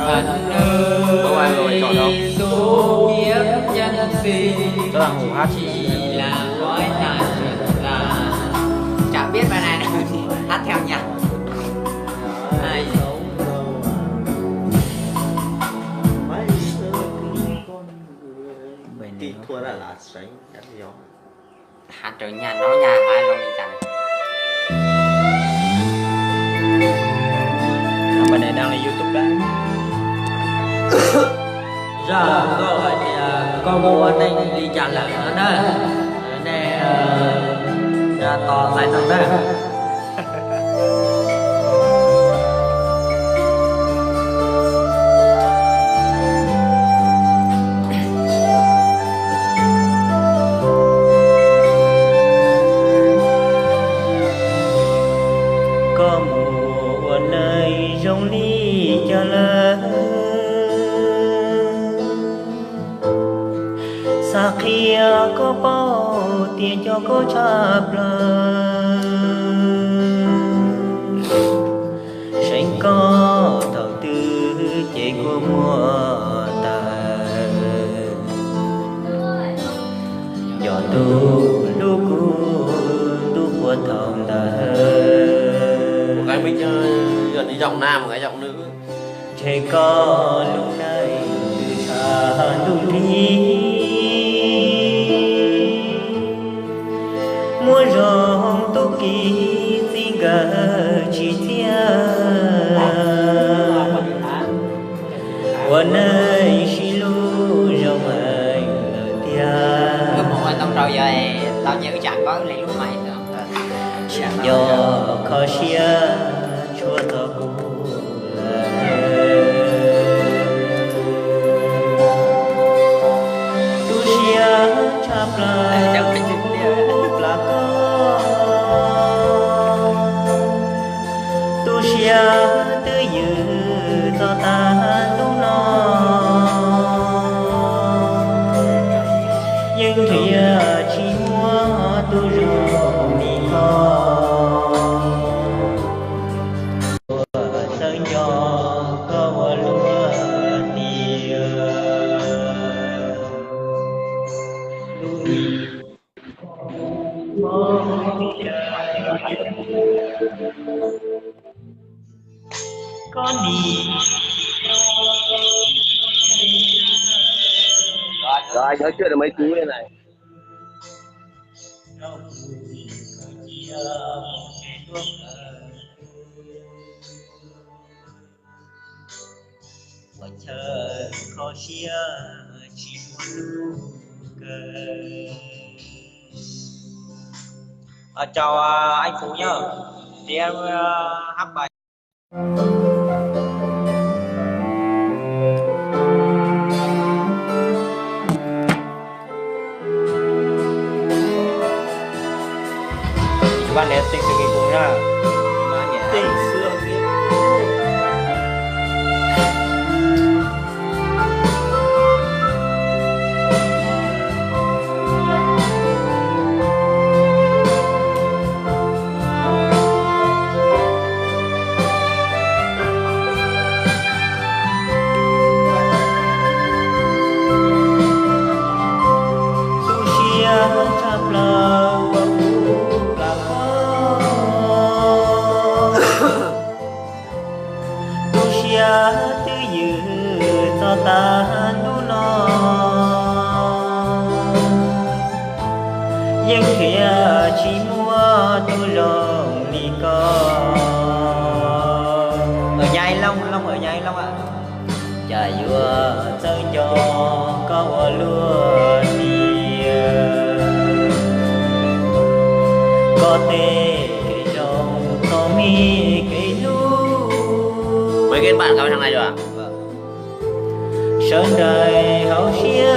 thân Không ai rồi chọn đâu. ơi số kiếp nhân sinh Cho thằng ngủ hát chỉ là cõi tàn trần gian. Chẳng biết bài này đâu hát theo nhạc. Ai Kỹ thuật là sánh đắt gió. hát trở nhà nó nhà ai lo đi chẳng. Bài này đang lên YouTube đấy. Giờ câu hỏi thì con vô anh đây đi trả lời nó đó nè ra to lại thằng đó. Có mùa nơi rong ly cho lớn xa kia có bao tiền cho cô chạp lời sánh có đầu tư chạy của mùa tờ gió tu lúc tu của thòng đời Một cái mình gần đi giọng nam, một cái giọng nữ. trẻ có lúc này từ xa lúc đi mua rong tu kỳ xin gà chỉ tiaวันnày chỉ lu rong anh lời tia Lúc một anh tông rồi giờ tao nhớ chẳng có lấy lúc mày nữa. chẳng do khó xia chúa tao cũng tu xia chắp Chẳng lời phải chụp điều. là có tu xia tư dự cho ta tu nó nhưng thủy chỉ mua tu rồi đi con sân nhỏ có lúa nhiều con đi Rồi anh nói chuyện được mấy cú đây này. chờ khó xia chỉ muốn Chào anh Phú nhá. Thì em hát bài Bạn này tình tình cùng nha. Tình xưa kia. tu xia chắp lời và phúc là có tu xia tư dự cho ta tu nó dân kia chỉ mua tu rồng đi con ở nhai long long ở nhai long ạ. cha vua sơn cho có lúa nhiều có thể cây rồng có mi cây lúa Mấy cái bạn gặp thằng này rồi à? sơn đời hậu xía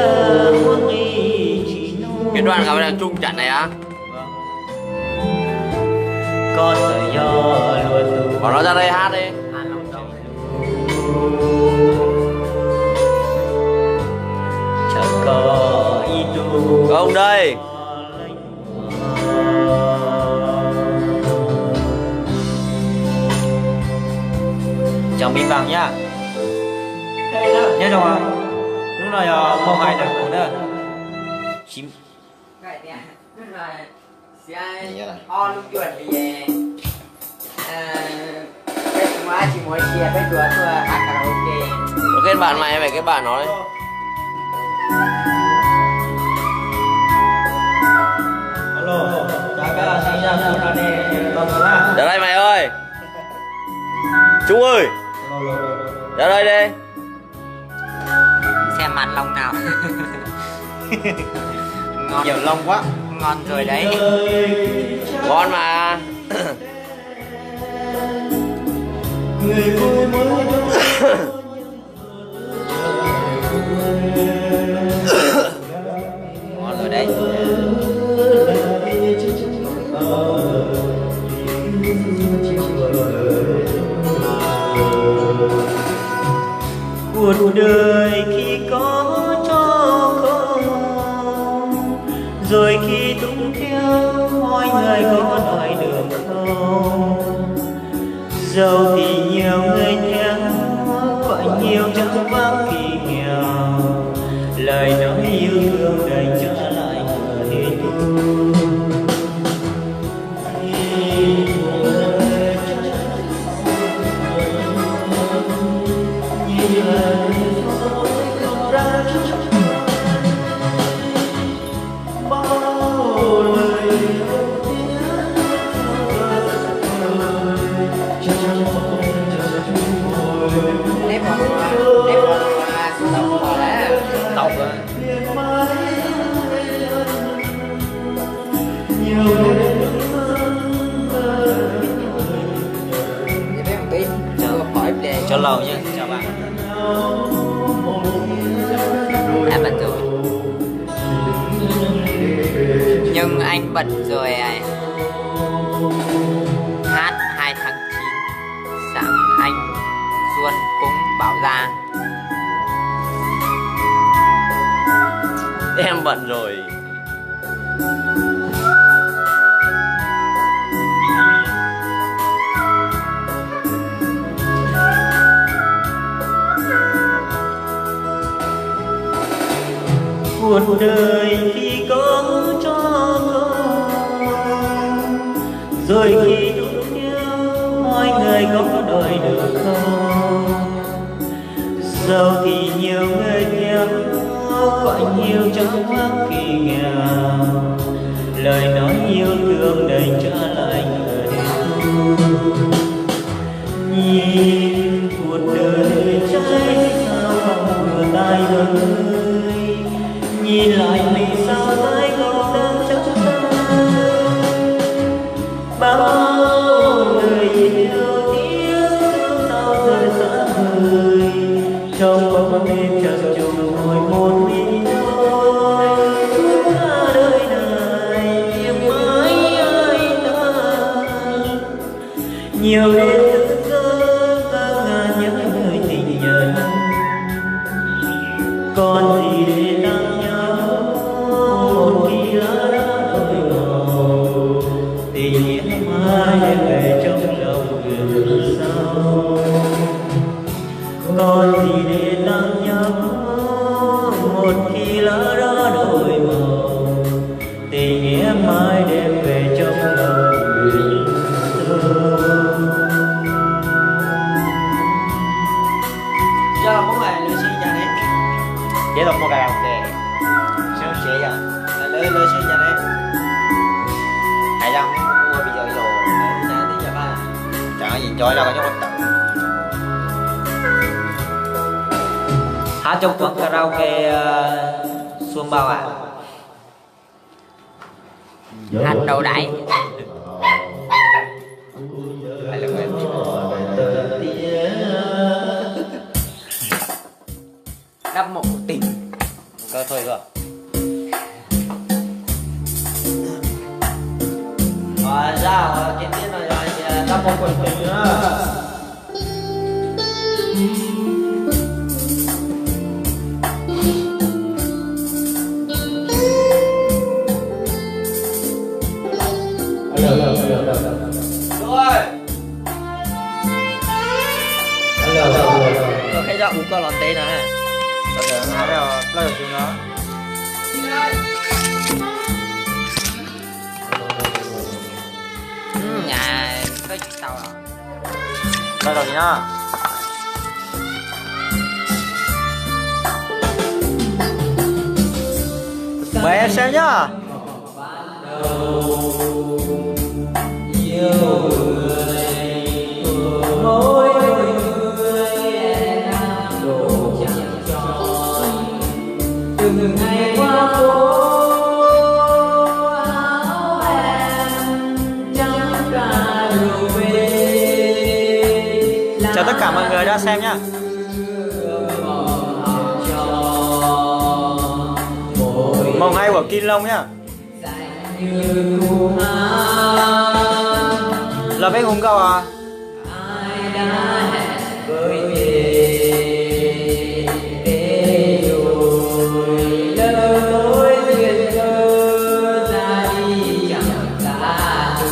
quân y chỉ nu Cái đoàn gặp thằng Trung trận này á? có thời do luôn Bảo nó ra đây hát đi. chẳng có ý tu Có ông đây. Chào mình vào nhá. rồi lúc này không hay được cũng đó chim cái này tức là sẽ o lúc chuẩn thì về cái mà chỉ muốn chia cái đùa thôi hát karaoke. Cái bạn mày về cái bạn nó đấy. Alo, jaga sinh ra sinh ra đây tâm là. Ra đây mày ơi. Trung ơi. Ra đây đi. Xem mặt lông nào. Ngon. Nhiều lông quá. Ngon rồi đấy. Ngon mà. Ngon rồi đấy. Cuộc đời khi có cho không, rồi khi tung theo mọi người có nói được không? Giàu thì nhiều người theo, vậy nhiều chẳng vắng kỳ nghèo. Lời nói yêu thương đầy trả lại người tu. Nếp vào tộc vào đấy. Tộc rồi. Để mấy một tí cho khỏi để Cho lâu nhé, chào bạn. em bận rồi. Nhưng anh bận rồi à. Hát 2 tháng 9 sáng anh Xuân cũng bảo ra Em bận rồi. Cuộc đời khi có cho không, rồi khi đúng theo mọi người có đòi được không? Giàu thì nhiều người theo, phải nhiều trong hoang kỳ nghèo. Lời nói yêu thương đầy trả lại người tu. Nhìn cuộc đời trái sao không vừa tay ơi, nhìn lại vì sao tay không đang chắc tay. Bao người yêu tiếng sao rời xa người, trong bóng đêm chợt trùng hồi một mình thôi. Suốt cả đời này tìm mãi ai ta, nhiều đêm thức giấc ngàn nhớ người tình nhân. Còn gì để đang nhớ một khi lá đã đổi màu, tình nghĩa mai đem về trong lòng người sau. Còn gì để đang nhớ một khi lá đã đổi màu, tình nghĩa mai đem về trong lòng người sau. Cho là không phải lựa xin nhà đấy. Chế đọc một cái ok. Sao chế à? Lựa xin nhà đấy. Hay rằng mua bây giờ rồi. Nhà đi nhà ba. Chẳng có gì chối đâu có cho bất tận. Hát trong quán karaoke Xuân Bao à? hát đầu đáy. Đắp mộ tình. Cơ thôi cơ. Ra cái tiết này rồi đắp một quần tình nữa. Rồi. Có cái giọng cũng có lọt tên nè. Bây giờ nó là được chúng nó. Nhà có chuyện sau rồi. Bắt đầu thì nhá. Mời em xem nhá. Từng ngày qua phố áo em trắng cả đường về. Chào tất cả mọi người đã xem nhá. Mong hay của Kim Long nhá. Là biết hùng câu à? Ai đã hẹn với lối duyên thơ ra đi chẳng xa từ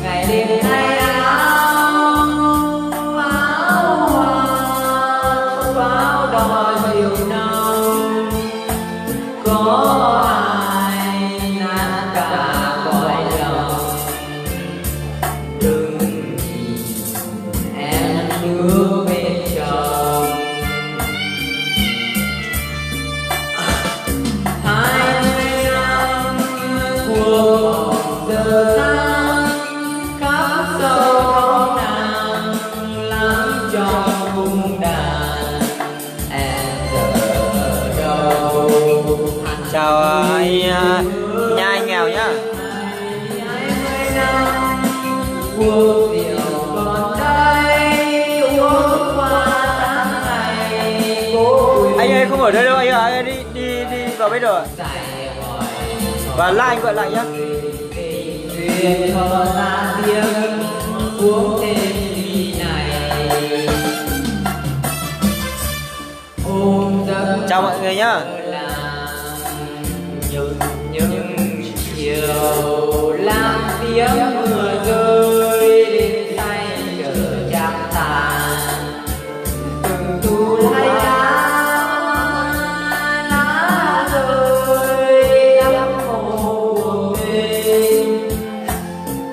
ngày đêm thay áo đòi chiều nồng có ai nát cả cõi lòng đừng nhìn em nước bên chồng. 20 năm cuộc giờ tháng khắp sâu bóng nàng lắng trong cung đàn em giờ đâu. Chào anh nhà anh nghèo nhá. 20 năm cuộc diệu còn đây uống qua tháng ngày cố Anh ơi không ở đây đâu anh ơi, anh ơi đi vào bếp rồi. Và like anh gọi lại nhá. Duyên thơ ta tiếng uống tên ly này ôm giấc Chào mọi người nhá. những chiều làm tiếng mưa rơi đến tay chờ trăng tàn từng thu lai lá rơi đắm hồ buồn đêm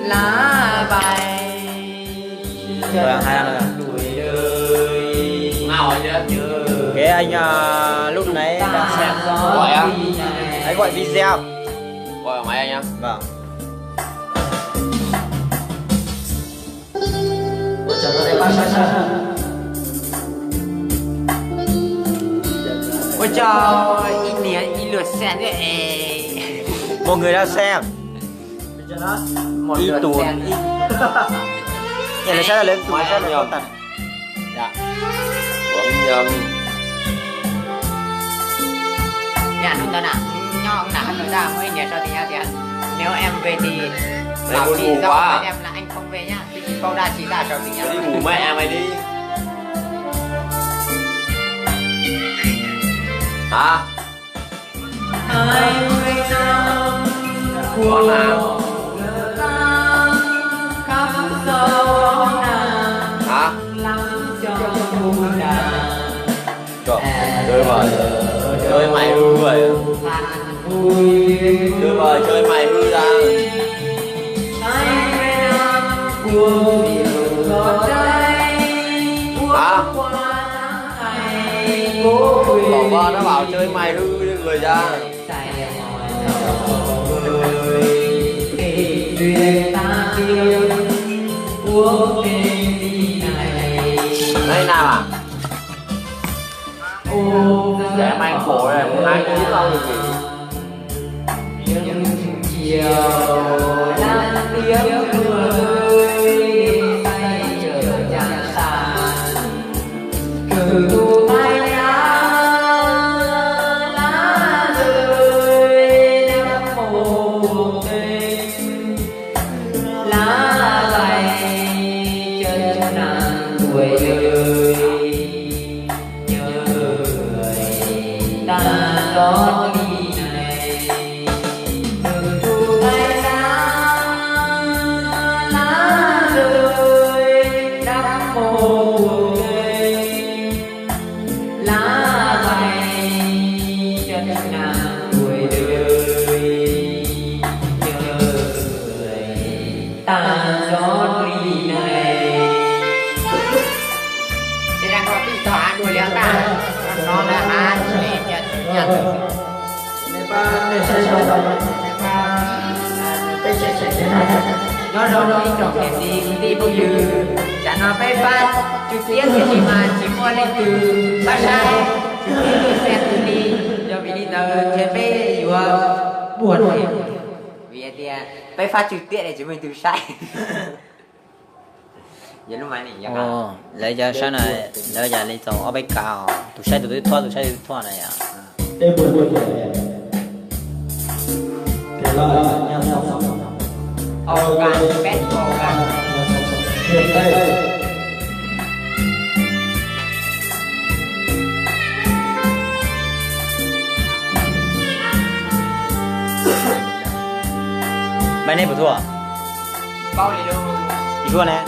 lá bay Rồi 2 năm rồi. tuổi đời Ngồi chưa? Cái anh lúc nãy đang xem Gọi á? anh gọi video. Gọi ở máy anh nhá. Vâng. Ôi trời, in nè, in lượt sen đấy. Một người đang xem. Một Y lượt tuồng. sen. Nhà này sẽ là lên tụi Ngoài sẽ em là nhiều. không tận. Dạ. Bấm nhầm. Nhà nó nào nho nào nó ra mới nhà cho thì nhau tiền. Nếu em về thì bảo buồn chị ngủ dâu quá. với em là anh không về nhá. Thì chị câu ra chỉ ra cho mình nhá. Đi ngủ mẹ mày đi. Hả? 20 năm Con nào? khắp sâu bóng nàng Hả? lắng trong cung đàn Trời mời. Chơi mày hư vậy. vui Chơi mời chơi mày hư ra. 20 năm cuộc diệu còn đây Hả? qua tháng ngày cố Bỏ quên qua nó bảo chơi mày hư người ra. duyên ta yêu uống tên đi này Đây nào à? ôm Để em ăn khổ này, 2 kg rau được gì? những chiều lan tiếng mưa rơi tay chờ trăng sàn cử thu tay lá rơi đắm hồ buồn đêm lá bay chân nàng tuổi đời nhớ người ta có đi này từng thu tay lá tàn gió đi này thế đang có bị tỏa đuổi léo ta nó là ăn để nhận nó đâu đi trồng đèn đi bao giờ chả nó phải phát trực tiếp thì chỉ mà chỉ mua lên từ ba sai trực tiếp từ xe từ đi cho vì đi tờ trên bê vừa buồn vì thì phải phát trực tiếp để chúng mình từ sai giờ lúc này nhỉ ồ lấy giờ sáng này lấy giờ lên tàu ở bên cào tụi xe tụi thoa này à đây buồn cái lo nhau xong organ best organ đây bên này bữa thua bao nhiêu đi thua nè